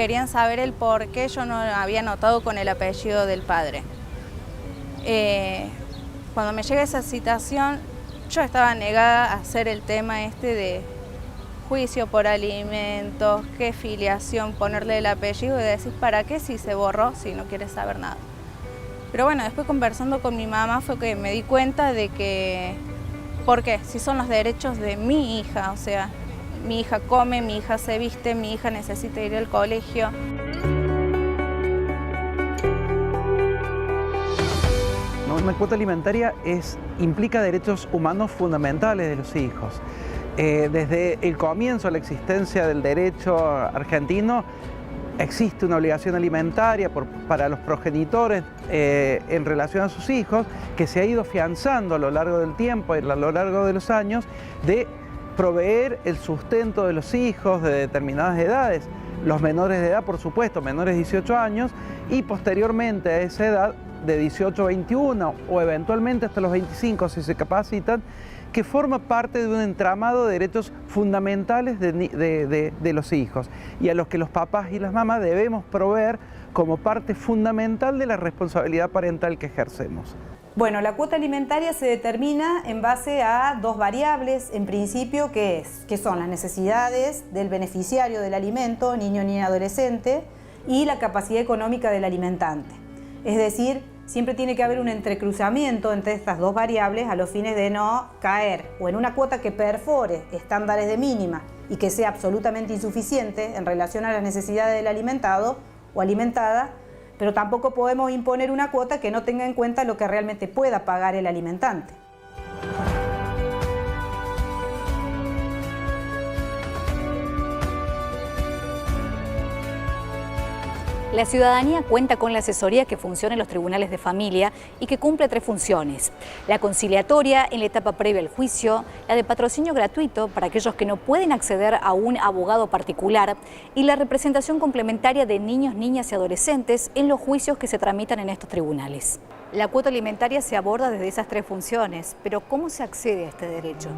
querían saber el por qué yo no había anotado con el apellido del padre. Cuando me llega esa citación, yo estaba negada a hacer el tema este de juicio por alimentos, qué filiación, ponerle el apellido y decir para qué si se borró, si no quieres saber nada. Pero bueno, después conversando con mi mamá fue que me di cuenta de que, ¿por qué? Si son los derechos de mi hija, o sea, mi hija come, mi hija se viste, mi hija necesita ir al colegio. Una cuota alimentaria implica derechos humanos fundamentales de los hijos. Desde el comienzo de la existencia del derecho argentino existe una obligación alimentaria para los progenitores en relación a sus hijos, que se ha ido afianzando a lo largo del tiempo y a lo largo de los años, de proveer el sustento de los hijos de determinadas edades. Los menores de edad, por supuesto, menores de 18 años, y posteriormente a esa edad, de 18 a 21 o eventualmente hasta los 25 si se capacitan, que forma parte de un entramado de derechos fundamentales de los hijos y a los que los papás y las mamás debemos proveer como parte fundamental de la responsabilidad parental que ejercemos. Bueno, la cuota alimentaria se determina en base a dos variables, en principio, que son las necesidades del beneficiario del alimento, niño, niña, adolescente, y la capacidad económica del alimentante. Es decir, siempre tiene que haber un entrecruzamiento entre estas dos variables a los fines de no caer o en una cuota que perfore estándares de mínima y que sea absolutamente insuficiente en relación a las necesidades del alimentado o alimentada, pero tampoco podemos imponer una cuota que no tenga en cuenta lo que realmente pueda pagar el alimentante. La ciudadanía cuenta con la asesoría que funciona en los tribunales de familia y que cumple tres funciones: la conciliatoria en la etapa previa al juicio, la de patrocinio gratuito para aquellos que no pueden acceder a un abogado particular y la representación complementaria de niños, niñas y adolescentes en los juicios que se tramitan en estos tribunales. La cuota alimentaria se aborda desde esas tres funciones, pero ¿cómo se accede a este derecho?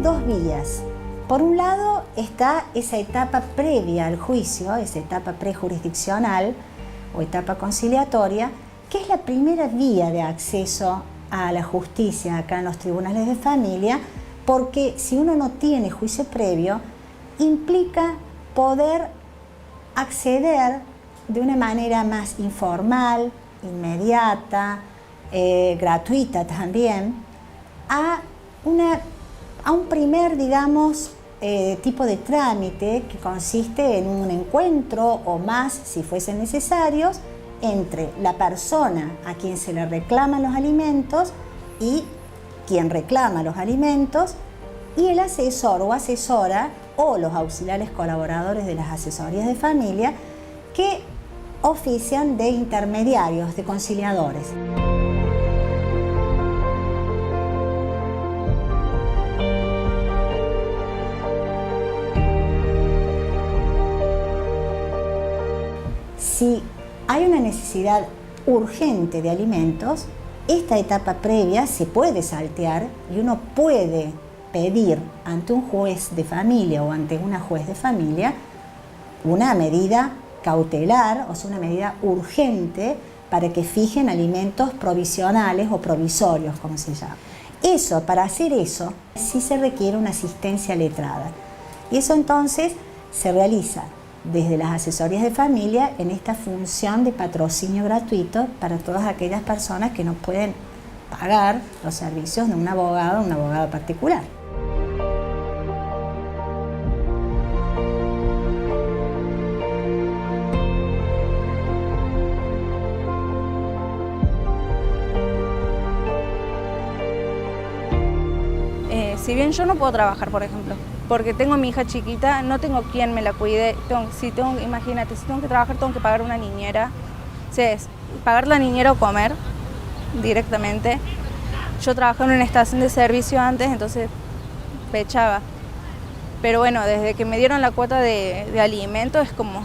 Dos vías. Por un lado está esa etapa previa al juicio, esa etapa prejurisdiccional o etapa conciliatoria, que es la primera vía de acceso a la justicia acá en los tribunales de familia, porque si uno no tiene juicio previo, implica poder acceder de una manera más informal, inmediata, gratuita también, a un primer, digamos, tipo de trámite que consiste en un encuentro o más, si fuesen necesarios, entre la persona a quien se le reclaman los alimentos y quien reclama los alimentos y el asesor o asesora o los auxiliares colaboradores de las asesorías de familia que ofician de intermediarios, de conciliadores. Si hay una necesidad urgente de alimentos, esta etapa previa se puede saltear y uno puede pedir ante un juez de familia o ante una juez de familia una medida cautelar, o sea, una medida urgente para que fijen alimentos provisionales o provisorios, como se llama. Para hacer eso, sí se requiere una asistencia letrada. Y eso entonces se realiza desde las asesorías de familia en esta función de patrocinio gratuito para todas aquellas personas que no pueden pagar los servicios de un abogado o una abogada particular. Si bien yo no puedo trabajar, por ejemplo, porque tengo a mi hija chiquita, no tengo quien me la cuide. Imagínate, si tengo que trabajar, tengo que pagar una niñera. O sea, es pagar la niñera o comer directamente. Yo trabajaba en una estación de servicio antes, entonces pechaba. Pero bueno, desde que me dieron la cuota de alimento es como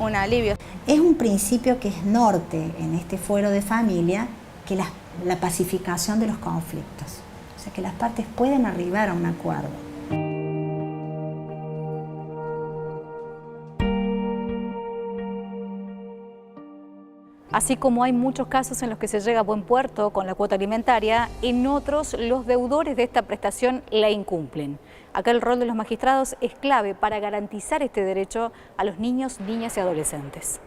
un alivio. Es un principio que es norte en este fuero de familia, que la pacificación de los conflictos. O sea, que las partes pueden arribar a un acuerdo. Así como hay muchos casos en los que se llega a buen puerto con la cuota alimentaria, en otros los deudores de esta prestación la incumplen. Acá el rol de los magistrados es clave para garantizar este derecho a los niños, niñas y adolescentes.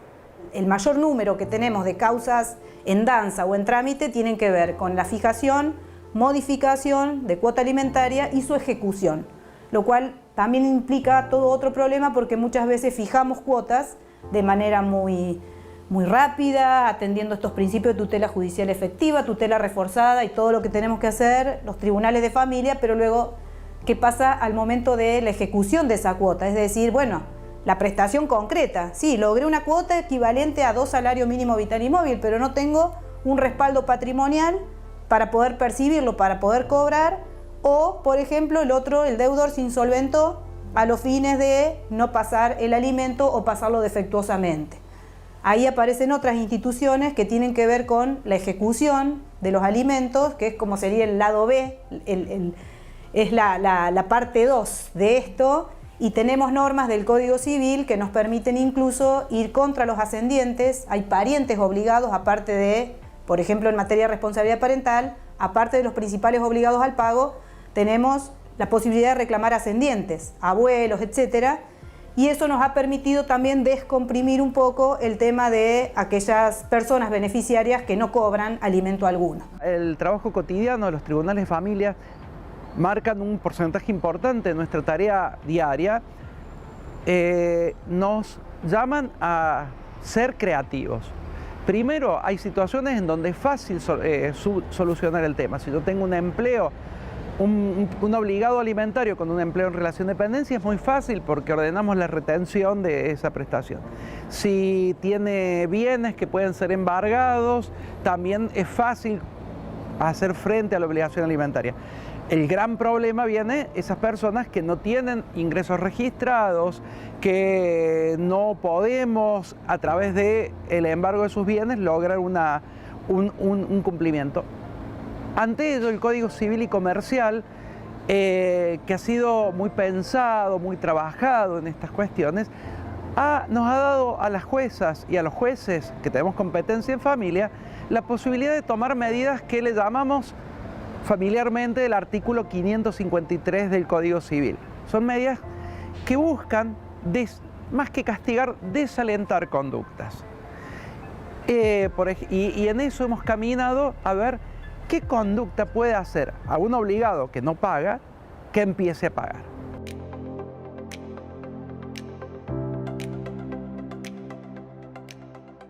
El mayor número que tenemos de causas en danza o en trámite tienen que ver con la fijación, modificación de cuota alimentaria y su ejecución, lo cual también implica todo otro problema porque muchas veces fijamos cuotas de manera muy rápida, atendiendo estos principios de tutela judicial efectiva, tutela reforzada y todo lo que tenemos que hacer los tribunales de familia, pero luego, ¿qué pasa al momento de la ejecución de esa cuota? Es decir, bueno, la prestación concreta. Sí, logré una cuota equivalente a 2 salarios mínimo vital y móvil, pero no tengo un respaldo patrimonial para poder percibirlo, para poder cobrar, o, por ejemplo, el deudor se insolventó a los fines de no pasar el alimento o pasarlo defectuosamente. Ahí aparecen otras instituciones que tienen que ver con la ejecución de los alimentos, que es como sería el lado B, es la parte 2 de esto, y tenemos normas del Código Civil que nos permiten incluso ir contra los ascendientes. Hay parientes obligados, aparte de, por ejemplo, en materia de responsabilidad parental, aparte de los principales obligados al pago, tenemos la posibilidad de reclamar ascendientes, abuelos, etcétera. Y eso nos ha permitido también descomprimir un poco el tema de aquellas personas beneficiarias que no cobran alimento alguno. El trabajo cotidiano de los tribunales de familia marcan un porcentaje importante de nuestra tarea diaria. Nos llaman a ser creativos. Primero, hay situaciones en donde es fácil solucionar el tema. Si yo tengo un empleo, un obligado alimentario con un empleo en relación de dependencia, es muy fácil porque ordenamos la retención de esa prestación. Si tiene bienes que pueden ser embargados, también es fácil hacer frente a la obligación alimentaria. El gran problema viene esas personas que no tienen ingresos registrados, que no podemos a través del embargo de sus bienes lograr un cumplimiento. Ante ello, el Código Civil y Comercial, que ha sido muy pensado, muy trabajado en estas cuestiones, nos ha dado a las juezas y a los jueces que tenemos competencia en familia la posibilidad de tomar medidas que le llamamos familiarmente el artículo 553 del Código Civil. Son medidas que buscan, más que castigar, desalentar conductas. Y en eso hemos caminado a ver qué conducta puede hacer a un obligado que no paga, que empiece a pagar.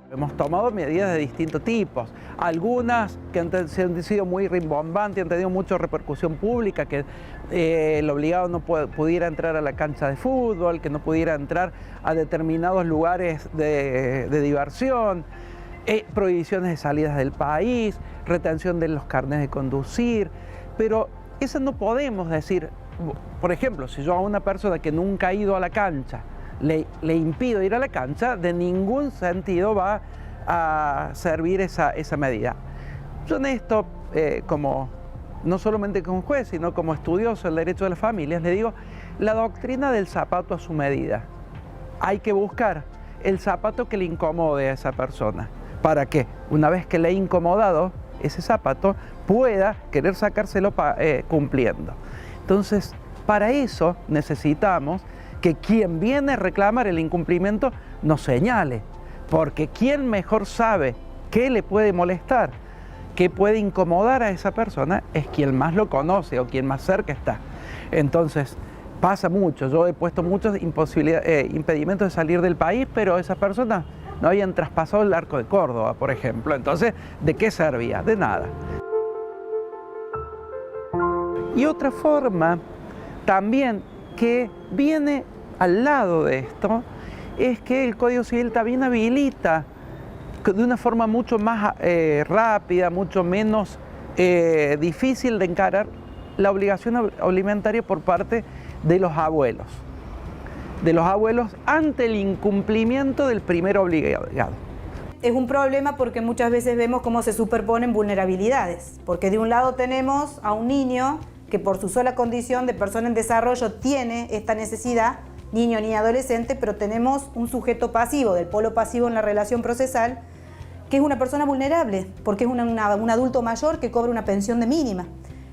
Hemos tomado medidas de distintos tipos, algunas que han sido muy rimbombantes, han tenido mucha repercusión pública, que el obligado no pudiera entrar a la cancha de fútbol, que no pudiera entrar a determinados lugares de diversión, prohibiciones de salidas del país, retención de los carnets de conducir, pero eso no podemos decir. Por ejemplo, si yo a una persona que nunca ha ido a la cancha le impido ir a la cancha, de ningún sentido va a servir esa medida. Yo en esto, no solamente como juez, sino como estudioso del derecho de las familias, le digo, la doctrina del zapato a su medida. Hay que buscar el zapato que le incomode a esa persona, para que una vez que le ha incomodado ese zapato, pueda querer sacárselo cumpliendo. Entonces, para eso necesitamos que quien viene a reclamar el incumplimiento nos señale, porque quien mejor sabe qué le puede molestar, qué puede incomodar a esa persona, es quien más lo conoce o quien más cerca está. Entonces, pasa mucho. Yo he puesto muchos impedimentos de salir del país, pero esas personas no habían traspasado el Arco de Córdoba, por ejemplo. Entonces, ¿de qué servía? De nada. Y otra forma también que viene al lado de esto es que el Código Civil también habilita de una forma mucho más rápida, mucho menos difícil de encarar la obligación alimentaria por parte de los abuelos. de los abuelos ante el incumplimiento del primer obligado. Es un problema porque muchas veces vemos cómo se superponen vulnerabilidades, porque de un lado tenemos a un niño que por su sola condición de persona en desarrollo tiene esta necesidad, niño ni adolescente, pero tenemos un sujeto pasivo, del polo pasivo en la relación procesal, que es una persona vulnerable, porque es un adulto mayor que cobra una pensión de mínima.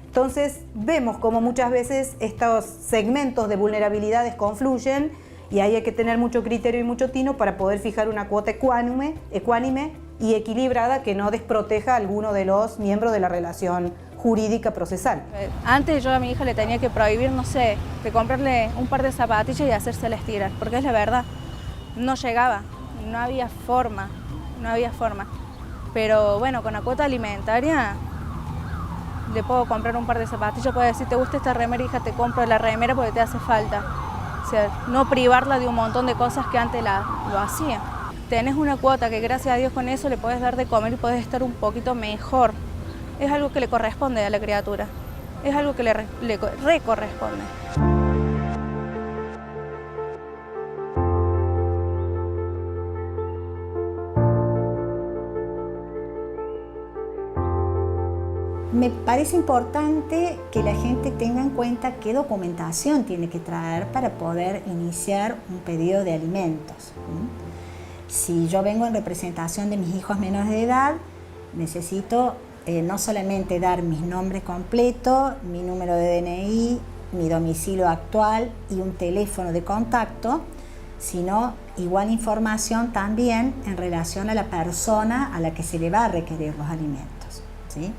Entonces vemos cómo muchas veces estos segmentos de vulnerabilidades confluyen y ahí hay que tener mucho criterio y mucho tino para poder fijar una cuota ecuánime y equilibrada que no desproteja a alguno de los miembros de la relación jurídica procesal. Antes yo a mi hija le tenía que prohibir, no sé, de comprarle un par de zapatillas y hacérselas tirar, porque es la verdad, no llegaba, no había forma. Pero bueno, con la cuota alimentaria le puedo comprar un par de zapatillas, puedo decir, ¿te gusta esta remera, hija? Te compro la remera porque te hace falta. O sea, no privarla de un montón de cosas que antes lo hacía. Tenés una cuota que gracias a Dios con eso le puedes dar de comer y puedes estar un poquito mejor. Es algo que le corresponde a la criatura, es algo que le recorresponde. Me parece importante que la gente tenga en cuenta qué documentación tiene que traer para poder iniciar un pedido de alimentos. Si yo vengo en representación de mis hijos menores de edad, necesito no solamente dar mis nombres completos, mi número de DNI, mi domicilio actual y un teléfono de contacto, sino igual información también en relación a la persona a la que se le va a requerir los alimentos, ¿sí?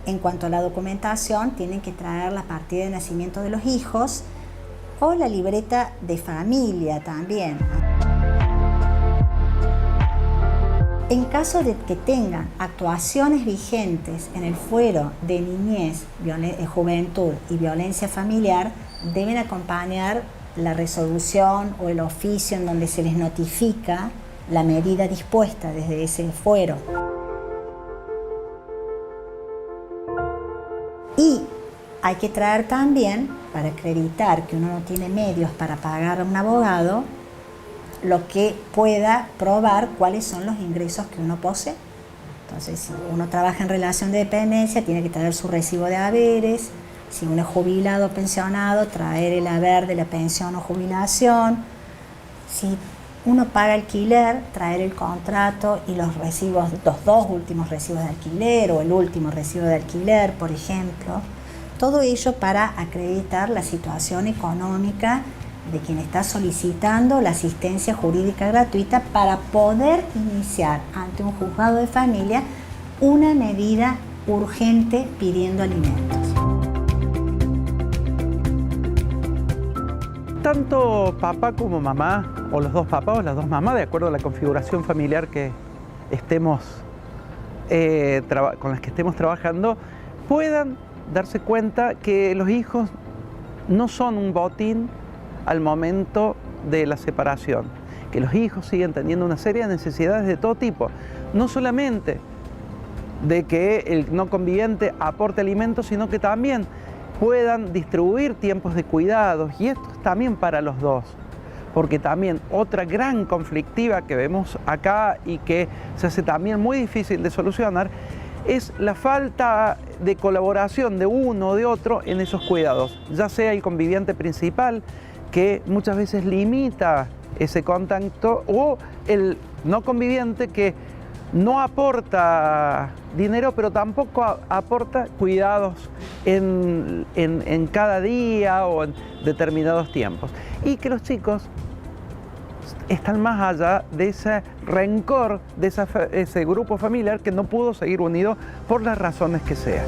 En cuanto a la documentación, tienen que traer la partida de nacimiento de los hijos o la libreta de familia también. En caso de que tengan actuaciones vigentes en el fuero de niñez, juventud y violencia familiar, deben acompañar la resolución o el oficio en donde se les notifica la medida dispuesta desde ese fuero. Y hay que traer también, para acreditar que uno no tiene medios para pagar a un abogado, lo que pueda probar cuáles son los ingresos que uno posee. Entonces, si uno trabaja en relación de dependencia, tiene que traer su recibo de haberes. Si uno es jubilado o pensionado, traer el haber de la pensión o jubilación. Si uno paga alquiler, traer el contrato y los recibos, los 2 últimos recibos de alquiler o el último recibo de alquiler, por ejemplo. Todo ello para acreditar la situación económica de quien está solicitando la asistencia jurídica gratuita para poder iniciar ante un juzgado de familia una medida urgente pidiendo alimentos. Tanto papá como mamá, o los dos papás o las dos mamás, de acuerdo a la configuración familiar que estemos, con las que estemos trabajando, puedan darse cuenta que los hijos no son un botín al momento de la separación, que los hijos siguen teniendo una serie de necesidades de todo tipo, no solamente de que el no conviviente aporte alimentos, sino que también puedan distribuir tiempos de cuidados, y esto es también para los dos, porque también otra gran conflictiva que vemos acá y que se hace también muy difícil de solucionar es la falta de colaboración de uno o de otro en esos cuidados, ya sea el conviviente principal, que muchas veces limita ese contacto, o el no conviviente que no aporta dinero, pero tampoco aporta cuidados en cada día o en determinados tiempos. Y que los chicos están más allá de ese rencor, de ese grupo familiar que no pudo seguir unido por las razones que sean.